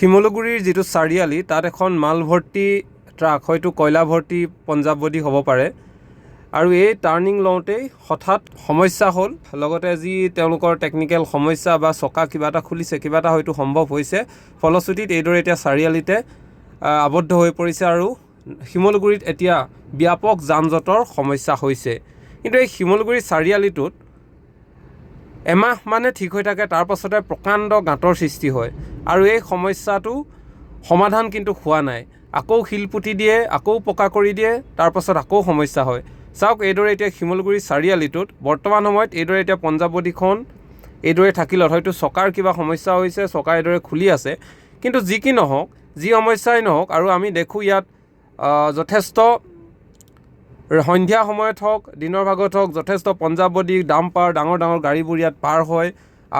শিমলুগুৰিৰ যিটো চাৰিআলি তাত এখন মাল ভৰ্তি ট্ৰাক হয়তো কয়লা ভৰ্তি পঞ্জাৱ বডি হ'ব পাৰে আৰু এই টাৰ্ণিং লওঁতেই হঠাৎ সমস্যা হ'ল লগতে যি তেওঁলোকৰ টেকনিক্যাল সমস্যা বা চকা কিবা এটা খুলিছে কিবা এটা হয়তো সম্ভৱ হৈছে ফলশ্ৰুতিত এইদৰে এতিয়া চাৰিআলিতে আবদ্ধ হৈ পৰিছে আৰু শিমলুগুৰিত এতিয়া ব্যাপক যান-জঁটৰ সমস্যা হৈছে। কিন্তু এই শিমলুগুৰি চাৰিআলিটোত এমাহ মানে ঠিক হৈ থাকে তাৰ পাছতে প্ৰকাণ্ড গাঁতৰ সৃষ্টি হয় আৰু এই সমস্যাটো সমাধান কিন্তু হোৱা নাই। আকৌ শিল পুতি দিয়ে, আকৌ পকা কৰি দিয়ে, তাৰ পাছত আকৌ সমস্যা হয়। চাওক এইদৰে এতিয়া শিমলুগুৰি চাৰিআলিটোত বৰ্তমান সময়ত এইদৰে এতিয়া পঞ্জাৱ বডিখন এইদৰে থাকিলত হয়তো চকাৰ কিবা সমস্যা হৈছে, চকা এইদৰে খুলি আছে। কিন্তু যি কি নহওক, যি সমস্যাই নহওক, আৰু আমি দেখোঁ ইয়াত যথেষ্ট সন্ধিয়া সময়ত হওক দিনৰ ভাগত হওক যথেষ্ট পঞ্জাৱ বডি ডাম্পাৰ ডাঙৰ ডাঙৰ গাড়ীবোৰ ইয়াত পাৰ হয়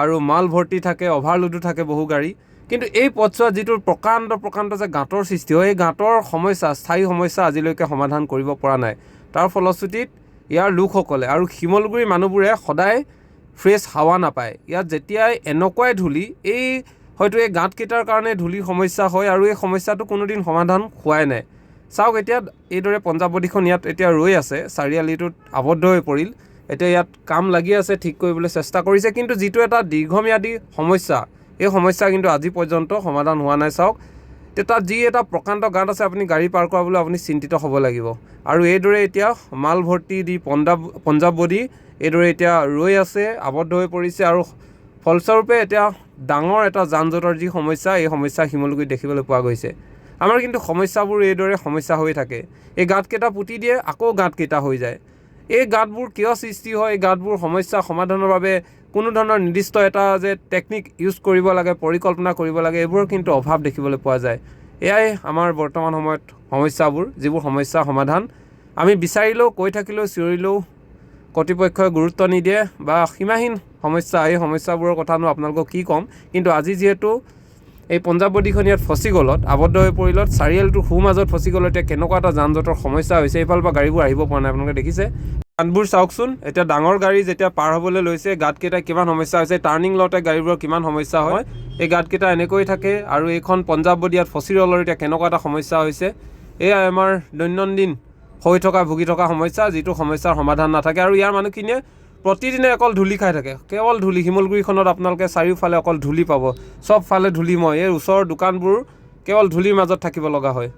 আৰু মাল ভৰ্তি থাকে, অভাৰলোডো থাকে বহু গাড়ী। কিন্তু এই পথছোৱাত যিটো প্ৰকাণ্ড যে গাঁতৰ সৃষ্টি হয়, এই গাঁতৰ সমস্যা স্থায়ী সমস্যা আজিলৈকে সমাধান কৰিব পৰা নাই। তাৰ ফলশ্ৰুতিত ইয়াৰ লোকসকলে আৰু শিমলুগুৰিৰ মানুহবোৰে সদায় ফ্ৰেছ হাৱা নাপায়। ইয়াত যেতিয়াই এনেকুৱাই ধূলি, এই হয়তো এই গাঁতকেইটাৰ কাৰণে ধূলিৰ সমস্যা হয় আৰু এই সমস্যাটো কোনোদিন সমাধান হোৱাই নাই। চাওক এতিয়া এইদৰে পঞ্জাৱ বডিখন ইয়াত এতিয়া ৰৈ আছে, চাৰিআলিটোত আবদ্ধ হৈ পৰিল। এতিয়া ইয়াত কাম লাগি আছে, ঠিক কৰিবলৈ চেষ্টা কৰিছে, কিন্তু যিটো এটা দীৰ্ঘম্যাদী সমস্যা, এই সমস্যা কিন্তু আজি পৰ্যন্ত সমাধান হোৱা নাই। চাওক তাত যি এটা প্ৰকাণ্ড গাঁত আছে, আপুনি গাড়ী পাৰ কৰাবলৈ আপুনি চিন্তিত হ'ব লাগিব। আৰু এইদৰে এতিয়া মাল ভৰ্তি দি পঞ্জাৱ বডি এইদৰে এতিয়া ৰৈ আছে, আবদ্ধ হৈ পৰিছে আৰু ফলস্বৰূপে এতিয়া ডাঙৰ এটা যান জঁটৰ যি সমস্যা, এই সমস্যা শিমলুগুৰিত দেখিবলৈ পোৱা গৈছে। আমাৰ কিন্তু সমস্যাবোৰ এইদৰে সমস্যা হৈ থাকে। এই গাঁতকেইটা পুতি দিয়ে, আকৌ গাঁতকেইটা হৈ যায়। এই গাঁতবোৰ কিয় সৃষ্টি হয়, এই গাঁতবোৰ সমস্যা সমাধানৰ বাবে কোনো ধৰণৰ নিৰ্দিষ্ট এটা যে টেকনিক ইউজ কৰিব লাগে, পৰিকল্পনা কৰিব লাগে, এইবোৰৰ কিন্তু অভাৱ দেখিবলৈ পোৱা যায়। এয়াই আমাৰ বৰ্তমান সময়ত সমস্যাবোৰ, যিবোৰ সমস্যা সমাধান আমি বিচাৰিলেও, কৈ থাকিলেও, চিঞৰিলেও কৰ্তৃপক্ষই গুৰুত্ব নিদিয়ে বা সীমাহীন সমস্যা। এই সমস্যাবোৰৰ কথানো আপোনালোকক কি ক'ম। কিন্তু আজি যিহেতু এই পঞ্জাৱ বডিখন ইয়াত ফচি গ'লত, আবদ্ধ হৈ পৰিলত, চাৰিআলিটোৰ মাজত ফচি গ'লত এতিয়া কেনেকুৱা এটা যান জঁটৰ সমস্যা হৈছে। এইফালৰ পৰা গাড়ীবোৰ আহিব পৰা নাই, আপোনালোকে দেখিছে। গাঁতবোৰ চাওকচোন, এতিয়া ডাঙৰ গাড়ী যেতিয়া পাৰ হ'বলৈ লৈছে, গাঁতকেইটা কিমান সমস্যা হৈছে, টাৰ্ণিং লওঁতে গাড়ীবোৰৰ কিমান সমস্যা হয়। এই গাঁতকেইটা এনেকৈ থাকে আৰু এইখন পঞ্জাৱ বডি ইয়াত ফচি ৰ'লৰ এতিয়া কেনেকুৱা এটা সমস্যা হৈছে। এয়াই আমাৰ দৈনন্দিন ভুগি থকা সমস্যা, যিটো সমস্যাৰ সমাধান নাথাকে। আৰু ইয়াৰ মানুহখিনিয়ে প্ৰতিদিনে অকল ধূলি খাই থাকে, কেৱল ধূলি। শিমলুগুৰিখনত আপোনালোকে চাৰিওফালে অকল ধূলি পাব, চবফালে ধূলিময়। এই ওচৰৰ দোকানবোৰ কেৱল ধূলিৰ মাজত থাকিব লগা হয়।